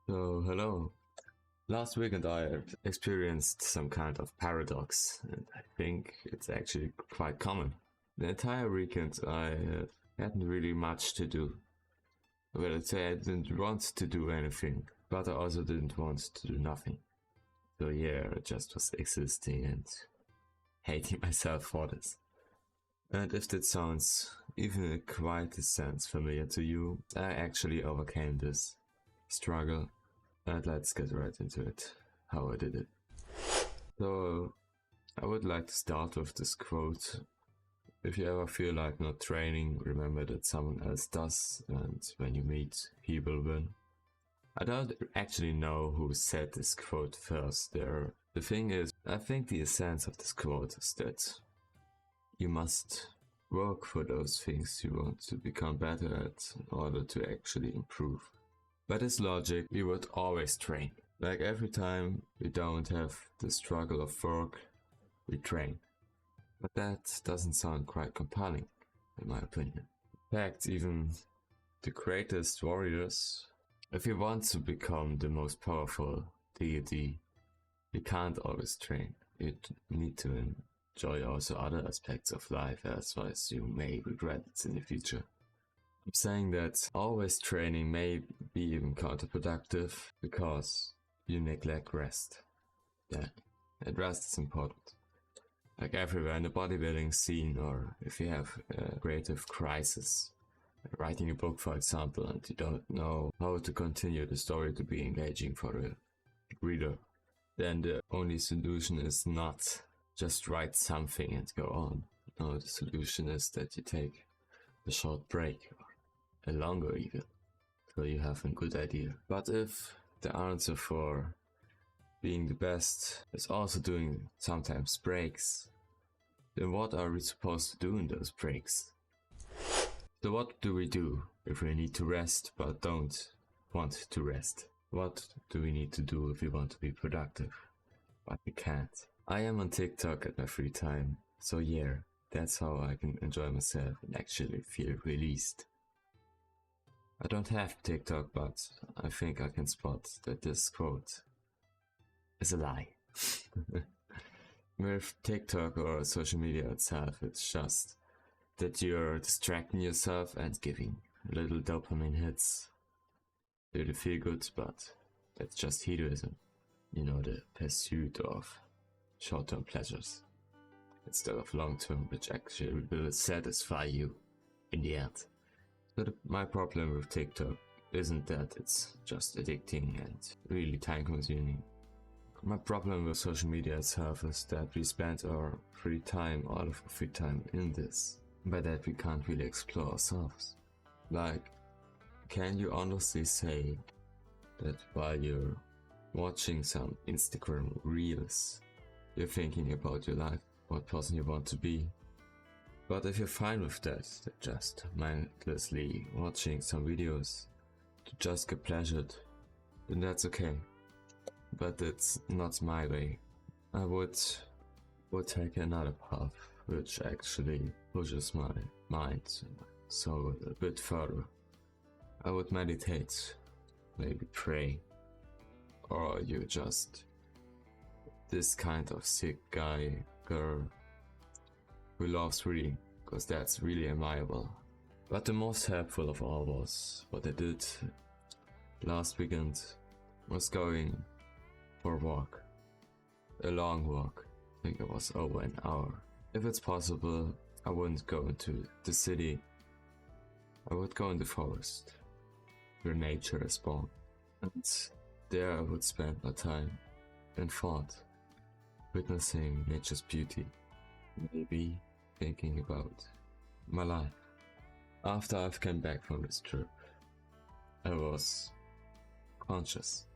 So, hello. Last weekend I experienced some kind of paradox, and I think it's actually quite common. The entire weekend I hadn't really much to do. Well, I'd say I didn't want to do anything, but I also didn't want to do nothing. So yeah, I just was existing and hating myself for this. And if that sounds even in quite a sense familiar to you, I actually overcame this struggle. And let's get right into it, how I did it. So, I would like to start with this quote. If you ever feel like not training, remember that someone else does, and when you meet, he will win. I don't actually know who said this quote first there. The thing is, I think the essence of this quote is that you must work for those things you want to become better at in order to actually improve. By this logic, we would always train. Like every time we don't have the struggle of work, we train. But that doesn't sound quite compelling, in my opinion. In fact, even the greatest warriors, if you want to become the most powerful deity, you can't always train. You need to enjoy also other aspects of life, otherwise you may regret it in the future. I'm saying that always training may be even counterproductive because you neglect rest. Yeah, and rest is important. Like everywhere in the bodybuilding scene, or if you have a creative crisis, writing a book for example, and you don't know how to continue the story to be engaging for the reader, then the only solution is not just write something and go on. No, the solution is that you take a short break. A longer even, so you have a good idea. But if the answer for being the best is also doing sometimes breaks, then what are we supposed to do in those breaks? So what do we do if we need to rest but don't want to rest? What do we need to do if we want to be productive, but we can't? I am on TikTok at my free time, so yeah, that's how I can enjoy myself and actually feel released. I don't have TikTok, but I think I can spot that this quote is a lie. With TikTok or social media itself, it's just that you're distracting yourself and giving little dopamine hits to feel good, but that's just hedonism. You know, the pursuit of short-term pleasures instead of long-term, which actually will satisfy you in the end. But my problem with TikTok isn't that it's just addicting and really time consuming. My problem with social media itself is that we spend our free time, all of our free time in this. By that we can't really explore ourselves. Like, can you honestly say that while you're watching some Instagram reels, you're thinking about your life, what person you want to be? But if you're fine with that, just mindlessly watching some videos to just get pleasured, then that's okay. But it's not my way. I would take another path which actually pushes my mind and my soul a bit further. I would meditate, maybe pray, or you're just this kind of sick guy, girl, who loves reading, because that's really admirable. But the most helpful of all was what I did last weekend was going for a walk. A long walk. I think it was over an hour. If it's possible, I wouldn't go into the city. I would go in the forest, where nature is born. And there I would spend my time in thought, witnessing nature's beauty. Maybe thinking about my life. After I've come back from this trip, I was conscious,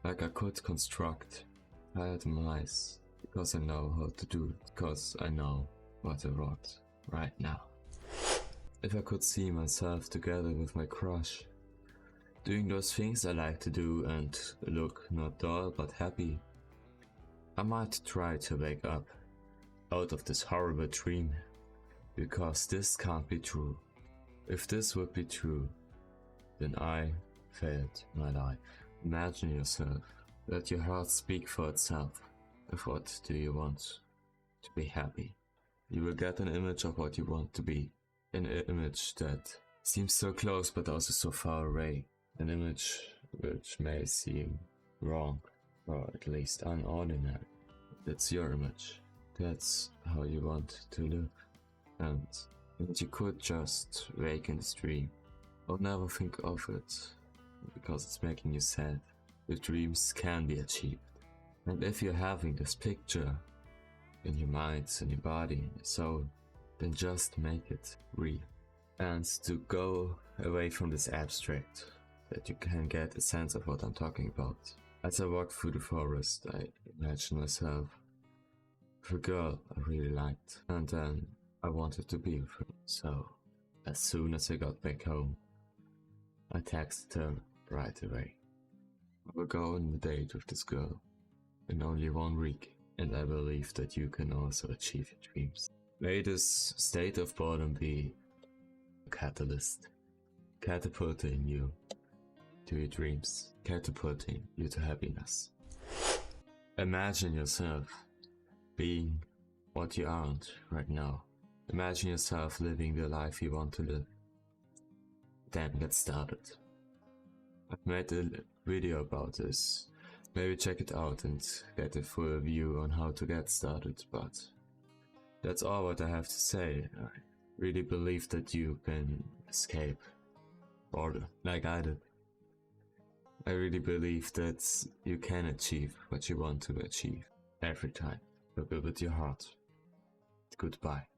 like I could construct items because I know how to do it, because I know what I wrote right now. If I could see myself together with my crush, doing those things I like to do and look not dull but happy, I might try to wake up out of this horrible dream, because this can't be true. If this would be true, then I failed my life. Imagine yourself. Let your heart speak for itself. Of what do you want to be happy? You will get an image of what you want to be. An image that seems so close but also so far away. An image which may seem wrong, or at least unordinary. That's your image. That's how you want to live. And you could just wake in this dream, or never think of it, because it's making you sad. The dreams can be achieved. And if you're having this picture in your mind, in your body, in your soul, then just make it real. And to go away from this abstract, that you can get a sense of what I'm talking about. As I walked through the forest, I imagined myself with a girl I really liked, and then I wanted to be with her. So, as soon as I got back home, I texted her right away. I will go on a date with this girl in only 1 week, and I believe that you can also achieve your dreams. May this state of boredom be a catalyst, catapulting you to your dreams, catapulting you to happiness. Imagine yourself being what you aren't right now. Imagine yourself living the life you want to live. Then get started. I've made a video about this. Maybe check it out and get a full view on how to get started, but that's all what I have to say. I really believe that you can escape boredom, like I did. I really believe that you can achieve what you want to achieve every time, but with your heart. Goodbye.